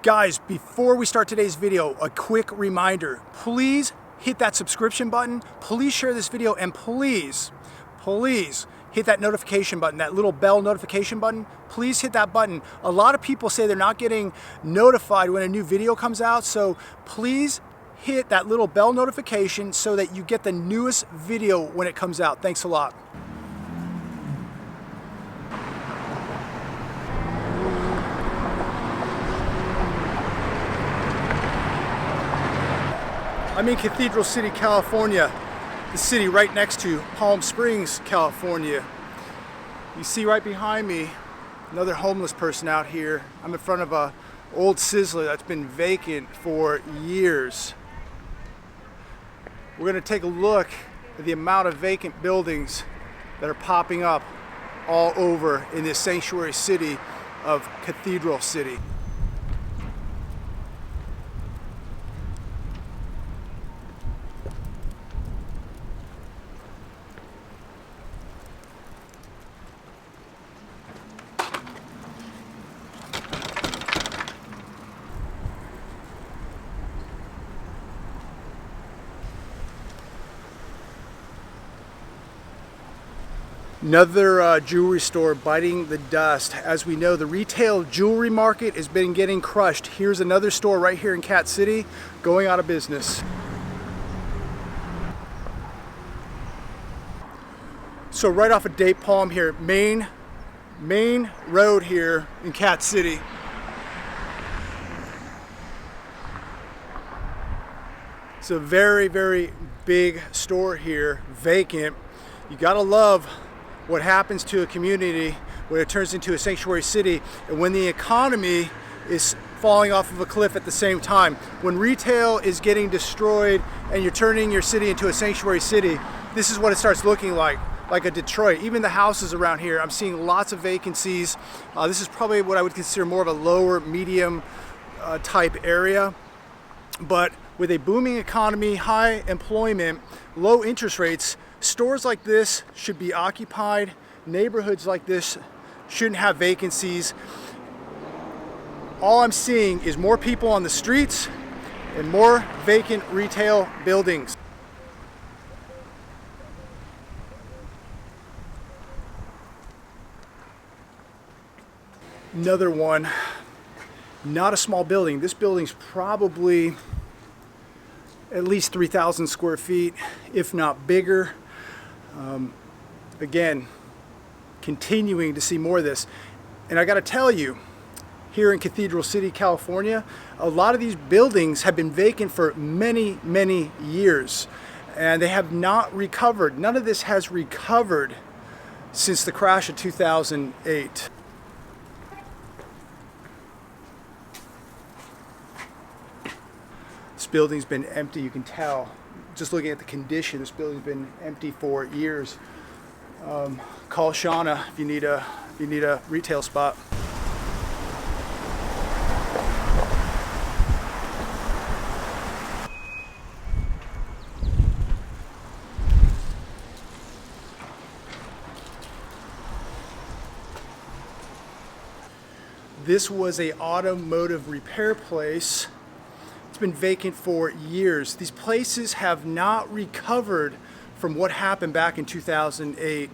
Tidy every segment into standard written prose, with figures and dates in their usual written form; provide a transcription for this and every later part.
Guys, before we start today's video, a quick reminder. Please hit that subscription button. Please share this video, and please hit that notification button, that little bell notification button. Please hit that button. A lot of people say they're not getting notified when a new video comes out, so please hit that little bell notification so that you get the newest video when it comes out. Thanks a lot. I'm in Cathedral City, California, the city right next to Palm Springs, California. You see right behind me, another homeless person out here. I'm in front of a old Sizzler that's been vacant for years. We're gonna take a look at the amount of vacant buildings that are popping up all over in this sanctuary city of Cathedral City. Another jewelry store biting the dust. As we know, the retail jewelry market has been getting crushed. Here's another store right here in Cat City going out of business. So right off of Date Palm here, main road here in Cat City. It's a very, very big store here, vacant. You gotta love what happens to a community when it turns into a sanctuary city, and when the economy is falling off of a cliff at the same time. When retail is getting destroyed and you're turning your city into a sanctuary city, this is what it starts looking like a Detroit. Even the houses around here, I'm seeing lots of vacancies. This is probably what I would consider more of a lower medium type area. But with a booming economy, high employment, low interest rates, stores like this should be occupied. Neighborhoods like this shouldn't have vacancies. All I'm seeing is more people on the streets and more vacant retail buildings. Another one, not a small building. This building's probably at least 3,000 square feet, if not bigger. Again, continuing to see more of this. And I gotta tell you, here in Cathedral City, California, a lot of these buildings have been vacant for many, many years, and they have not recovered. None of this has recovered since the crash of 2008. This building's been empty, you can tell. Just looking at the condition, this building's been empty for years. Call Shauna if you need a retail spot. This was an automotive repair place. It's been vacant for years. These places have not recovered from what happened back in 2008.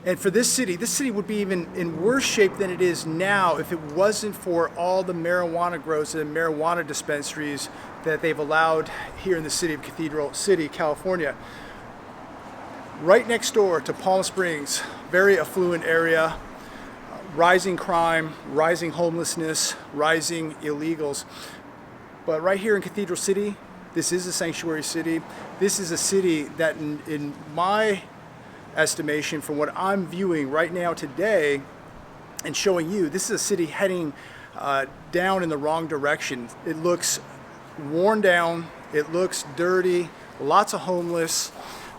And for this city would be even in worse shape than it is now if it wasn't for all the marijuana grows and marijuana dispensaries that they've allowed here in the city of Cathedral City, California. Right next door to Palm Springs, very affluent area. Rising crime, rising homelessness, rising illegals. But right here in Cathedral City, this is a sanctuary city. This is a city that in my estimation, from what I'm viewing right now today and showing you, this is a city heading down in the wrong direction. It looks worn down, it looks dirty, lots of homeless,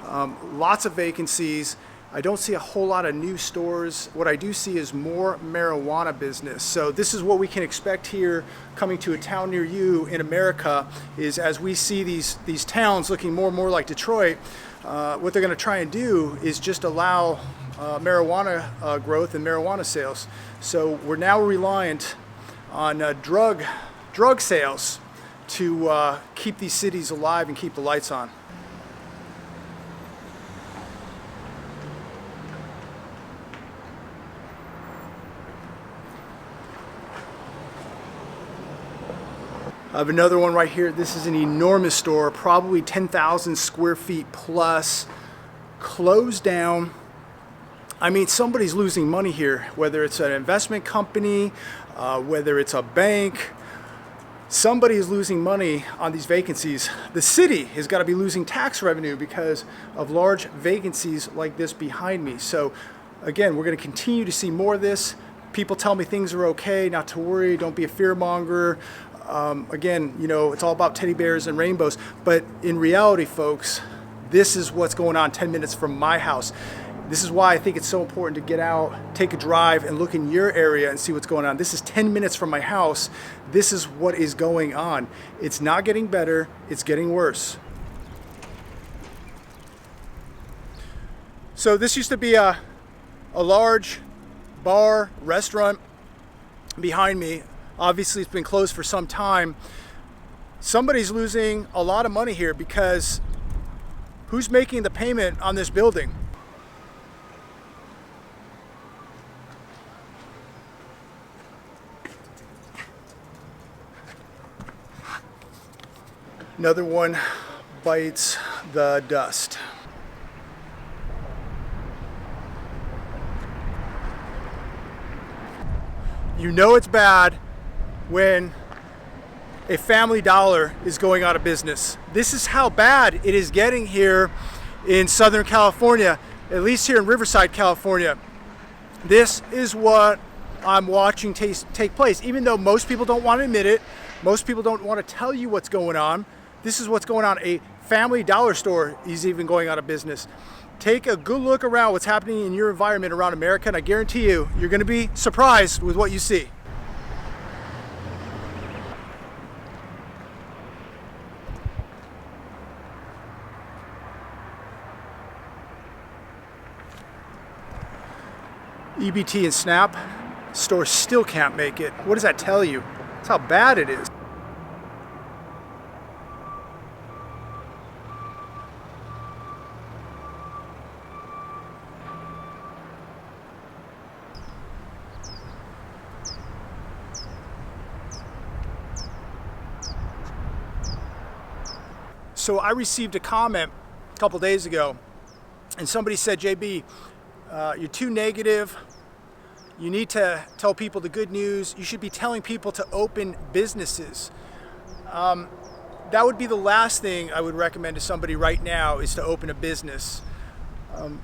lots of vacancies. I don't see a whole lot of new stores. What I do see is more marijuana business. So this is what we can expect here coming to a town near you in America, is as we see these towns looking more and more like Detroit, what they're gonna try and do is just allow marijuana growth and marijuana sales. So we're now reliant on drug sales to keep these cities alive and keep the lights on. I have another one right here. This is an enormous store, probably 10,000 square feet plus, closed down. I mean, somebody's losing money here, whether it's an investment company, whether it's a bank. Somebody is losing money on these vacancies. The city has got to be losing tax revenue because of large vacancies like this behind me. So again, we're going to continue to see more of this. People tell me things are okay, not to worry, don't be a fearmonger. Again, you know, it's all about teddy bears and rainbows, but in reality, folks, this is what's going on 10 minutes from my house. This is why I think it's so important to get out, take a drive, and look in your area and see what's going on. This is 10 minutes from my house. This is what is going on. It's not getting better, it's getting worse. So this used to be a large bar, restaurant behind me. Obviously, it's been closed for some time. Somebody's losing a lot of money here because who's making the payment on this building? Another one bites the dust. You know it's bad when a Family Dollar is going out of business. This is how bad it is getting here in Southern California, at least here in Riverside, California. This is what I'm watching take place. Even though most people don't want to admit it, most people don't want to tell you what's going on, this is what's going on. A Family Dollar store is even going out of business. Take a good look around what's happening in your environment around America, and I guarantee you, you're going to be surprised with what you see. EBT and SNAP, stores still can't make it. What does that tell you? That's how bad it is. So I received a comment a couple days ago, and somebody said, JB, you're too negative. You need to tell people the good news. You should be telling people to open businesses. That would be the last thing I would recommend to somebody right now, is to open a business.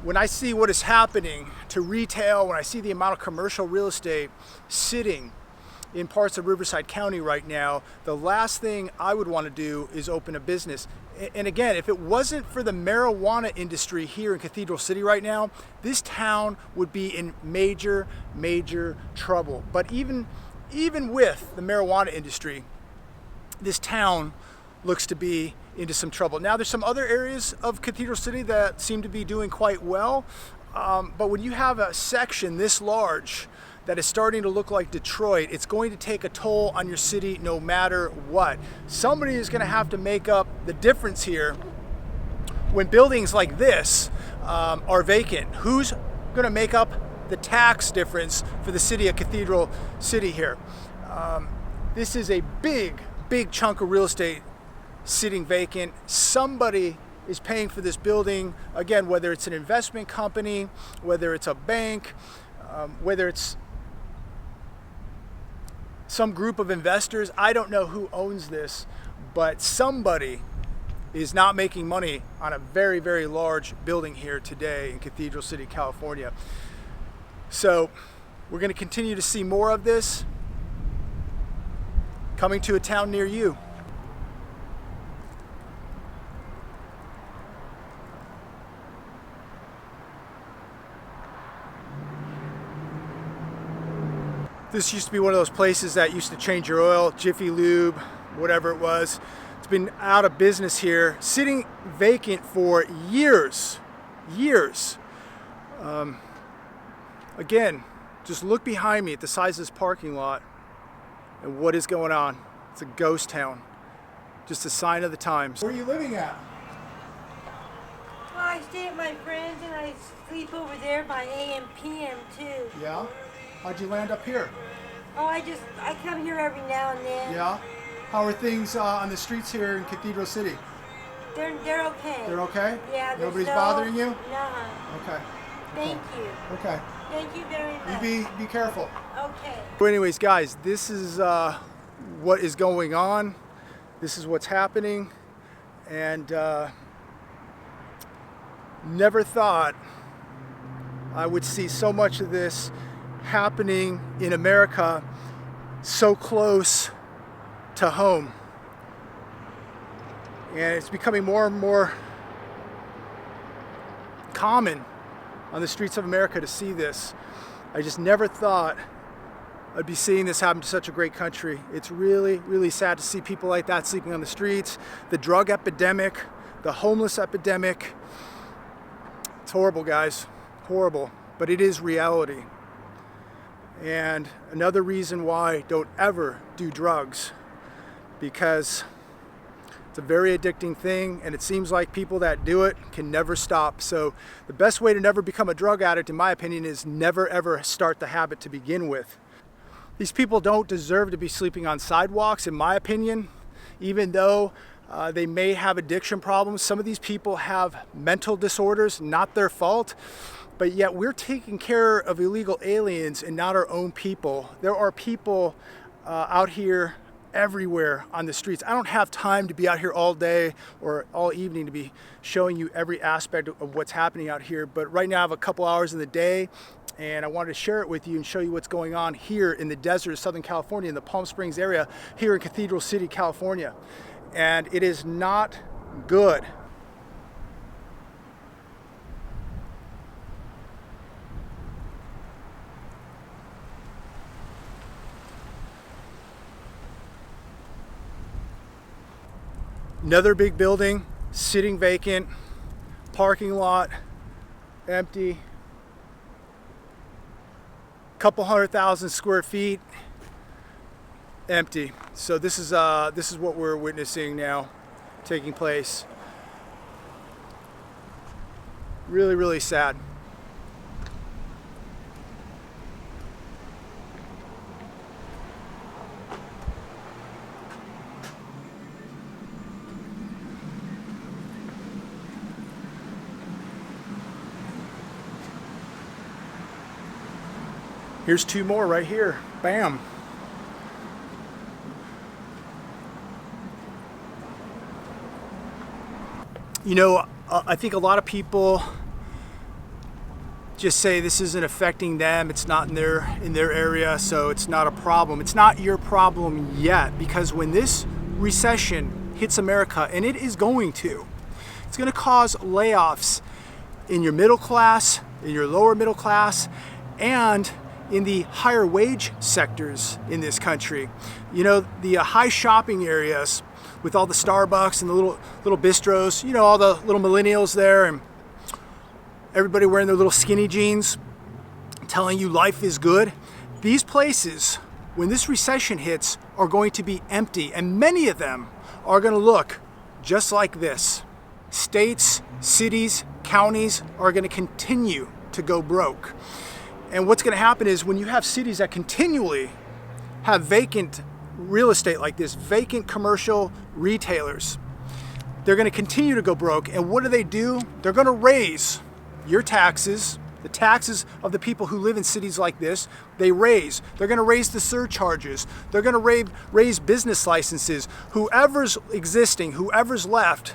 When I see what is happening to retail, when I see the amount of commercial real estate sitting in parts of Riverside County right now, the last thing I would want to do is open a business. And again, if it wasn't for the marijuana industry here in Cathedral City right now, this town would be in major, major trouble. But even with the marijuana industry, this town looks to be into some trouble. Now, there's some other areas of Cathedral City that seem to be doing quite well, but when you have a section this large that is starting to look like Detroit, it's going to take a toll on your city no matter what. Somebody is going to have to make up the difference here when buildings like this are vacant. Who's going to make up the tax difference for the city of Cathedral City here? This is a big, big chunk of real estate sitting vacant. Somebody is paying for this building. Again, whether it's an investment company, whether it's a bank, whether it's some group of investors, I don't know who owns this, but somebody is not making money on a very, very large building here today in Cathedral City, California. So we're going to continue to see more of this coming to a town near you. This used to be one of those places that used to change your oil, Jiffy Lube, whatever it was. It's been out of business here, sitting vacant for years. Again, just look behind me at the size of this parking lot. and what is going on. It's a ghost town. Just a sign of the times. Where are you living at? Well, I stay at my friends and I sleep over there by AM, PM too. Yeah? How'd you land up here? Oh, I come here every now and then. Yeah? How are things on the streets here in Cathedral City? They're okay. They're okay? Yeah. Nobody's bothering you? No. Okay. Thank you. Okay. Thank you very much. You be careful. Okay. But anyways, guys, this is what is going on. This is what's happening. And never thought I would see so much of this happening in America so close to home. And it's becoming more and more common on the streets of America to see this. I just never thought I'd be seeing this happen to such a great country. It's really, really sad to see people like that sleeping on the streets, the drug epidemic, the homeless epidemic. It's horrible, guys, horrible, but it is reality. And another reason why don't ever do drugs, because it's a very addicting thing, and it seems like people that do it can never stop. So the best way to never become a drug addict, in my opinion, is never ever start the habit to begin with. These people don't deserve to be sleeping on sidewalks, in my opinion, even though they may have addiction problems. Some of these people have mental disorders, not their fault, but yet we're taking care of illegal aliens and not our own people. There are people out here everywhere on the streets. I don't have time to be out here all day or all evening to be showing you every aspect of what's happening out here, but right now I have a couple hours in the day and I wanted to share it with you and show you what's going on here in the desert of Southern California, in the Palm Springs area, here in Cathedral City, California. And it is not good. Another big building sitting vacant, parking lot empty, couple 100,000 square feet empty. So this is what we're witnessing now taking place. Really, really sad. Here's two more right here. Bam. You know, I think a lot of people just say this isn't affecting them. It's not in their area, so it's not a problem. It's not your problem yet, because when this recession hits America, and it is going to, it's going to cause layoffs in your middle class, in your lower middle class, and in the higher wage sectors in this country. You know, the high shopping areas with all the Starbucks and the little bistros, you know, all the little millennials there and everybody wearing their little skinny jeans telling you life is good. These places, when this recession hits, are going to be empty, and many of them are going to look just like this. States, cities, counties are going to continue to go broke. And what's going to happen is when you have cities that continually have vacant real estate like this, vacant commercial retailers, they're going to continue to go broke. And what do? They're going to raise your taxes, the taxes of the people who live in cities like this. They're going to raise the surcharges. They're going to raise business licenses. Whoever's existing, whoever's left,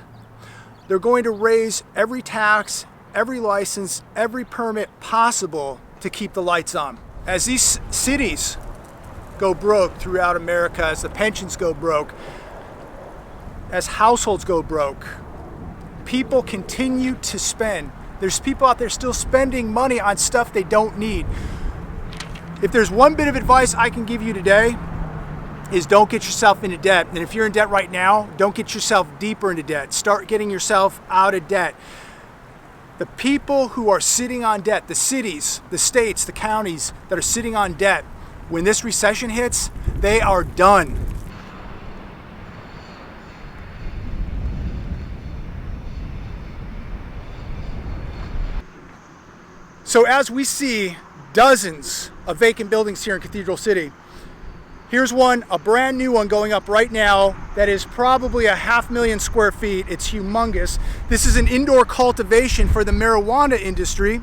they're going to raise every tax, every license, every permit possible to keep the lights on. As these cities go broke throughout America, as the pensions go broke, as households go broke, people continue to spend. There's people out there still spending money on stuff they don't need. If there's one bit of advice I can give you today, is don't get yourself into debt. And if you're in debt right now, don't get yourself deeper into debt. Start getting yourself out of debt. The people who are sitting on debt, the cities, the states, the counties that are sitting on debt, when this recession hits, they are done. So as we see dozens of vacant buildings here in Cathedral City, here's one, a brand new one going up right now that is probably 500,000 square feet. It's humongous. This is an indoor cultivation for the marijuana industry.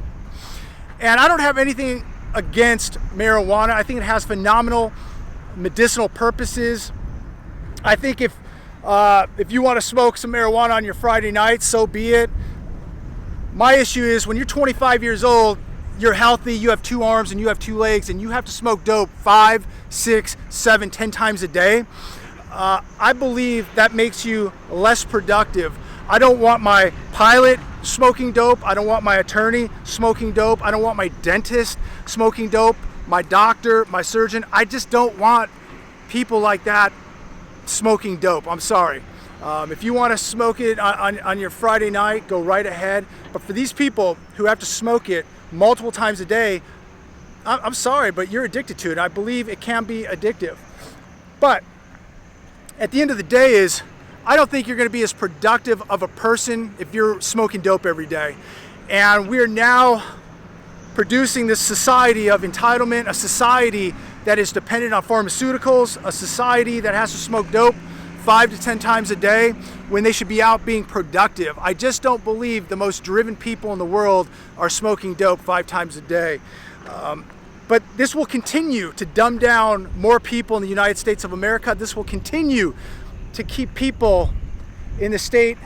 And I don't have anything against marijuana. I think it has phenomenal medicinal purposes. I think if you want to smoke some marijuana on your Friday night, so be it. My issue is when you're 25 years old, you're healthy, you have 2 arms and you have 2 legs, and you have to smoke dope 5, 6, 7, 10 times a day. I believe that makes you less productive. I don't want my pilot smoking dope. I don't want my attorney smoking dope. I don't want my dentist smoking dope, my doctor, my surgeon. I just don't want people like that smoking dope. I'm sorry. If you want to smoke it on your Friday night, go right ahead. But for these people who have to smoke it multiple times a day, I'm sorry, but you're addicted to it. I believe it can be addictive. But at the end of the day I don't think you're going to be as productive of a person if you're smoking dope every day. And we're now producing this society of entitlement, a society that is dependent on pharmaceuticals, a society that has to smoke dope 5 to 10 times a day when they should be out being productive. I just don't believe the most driven people in the world are smoking dope 5 times a day. But this will continue to dumb down more people in the United States of America. This will continue to keep people in the state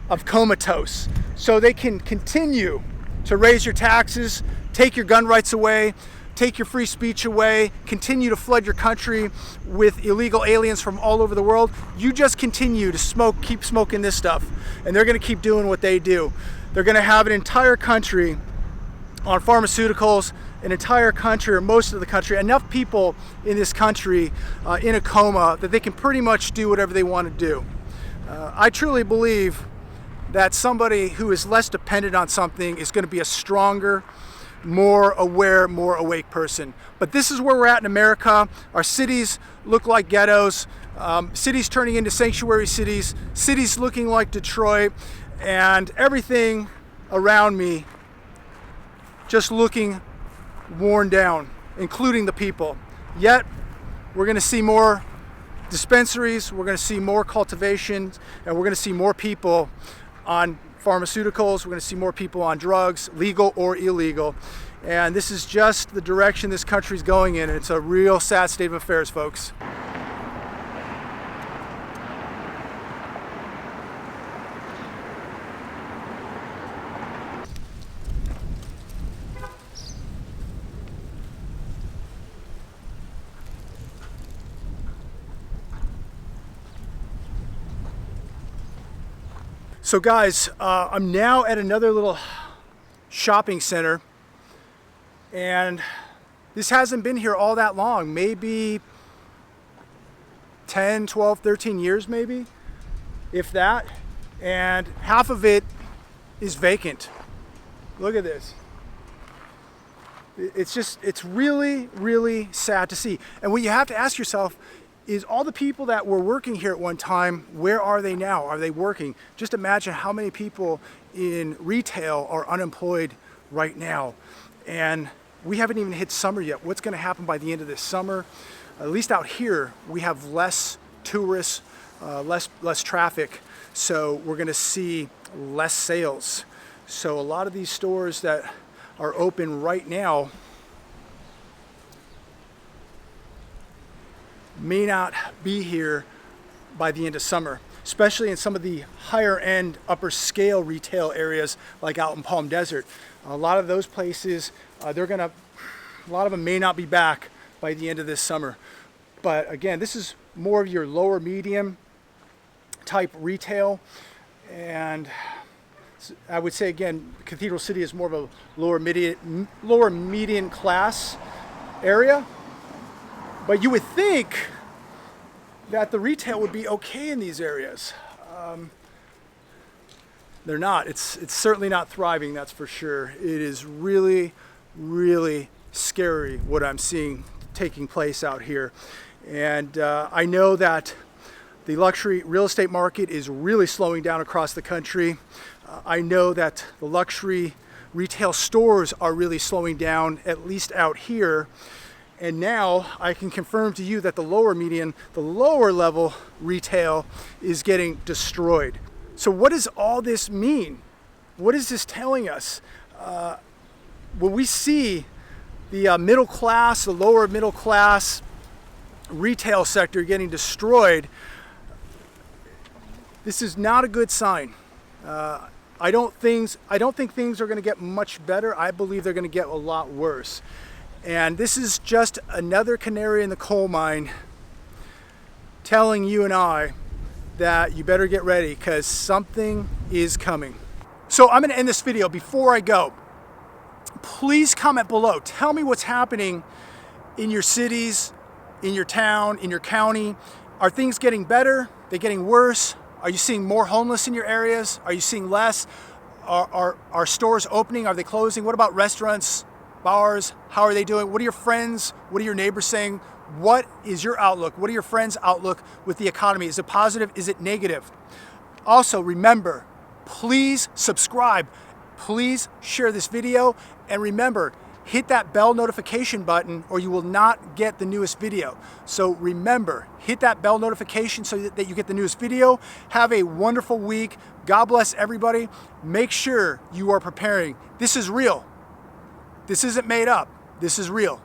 of comatose so they can continue to raise your taxes, take your gun rights away, take your free speech away, continue to flood your country with illegal aliens from all over the world. You just continue to keep smoking this stuff, and they're gonna keep doing what they do. They're gonna have an entire country on pharmaceuticals, an entire country, or most of the country, enough people in this country in a coma that they can pretty much do whatever they want to do. I truly believe that somebody who is less dependent on something is gonna be a stronger, more aware, more awake person. But this is where we're at in America. Our cities look like ghettos, cities turning into sanctuary cities, cities looking like Detroit, and everything around me just looking worn down, including the people. Yet, we're gonna see more dispensaries, we're gonna see more cultivations, and we're gonna see more people on pharmaceuticals, we're going to see more people on drugs, legal or illegal. And this is just the direction this country's going in, and it's a real sad state of affairs, folks. So guys, I'm now at another little shopping center, and this hasn't been here all that long, maybe 10, 12, 13 years maybe, if that, and half of it is vacant. Look at this. It's really, really sad to see. And what you have to ask yourself is, all the people that were working here at one time, where are they now? Are they working? Just imagine how many people in retail are unemployed right now. And we haven't even hit summer yet. What's gonna happen by the end of this summer? At least out here, we have less tourists, less traffic. So we're gonna see less sales. So a lot of these stores that are open right now may not be here by the end of summer, especially in some of the higher end, upper scale retail areas like out in Palm Desert. A lot of those places, a lot of them may not be back by the end of this summer. But again, this is more of your lower medium type retail. And I would say again, Cathedral City is more of a lower median class area. But you would think that the retail would be okay in these areas. They're not. It's certainly not thriving, that's for sure. It is really, really scary what I'm seeing taking place out here. And I know that the luxury real estate market is really slowing down across the country. I know that the luxury retail stores are really slowing down, at least out here. And now I can confirm to you that the lower level retail is getting destroyed. So what does all this mean? What is this telling us? When we see the middle class, the lower middle class retail sector getting destroyed, this is not a good sign. I don't think things are going to get much better. I believe they're going to get a lot worse. And this is just another canary in the coal mine telling you and I that you better get ready, because something is coming. So I'm going to end this video. Before I go, please comment below. Tell me what's happening in your cities, in your town, in your county. Are things getting better? Are they getting worse? Are you seeing more homeless in your areas? Are you seeing less? Are stores opening? Are they closing? What about restaurants, bars? How are they doing? What are your friends? What are your neighbors saying? What is your outlook? What are your friends' outlook with the economy? Is it positive? Is it negative? Also, remember, please subscribe. Please share this video. And remember, hit that bell notification button or you will not get the newest video. So remember, hit that bell notification so that you get the newest video. Have a wonderful week. God bless everybody. Make sure you are preparing. This is real. This isn't made up. This is real.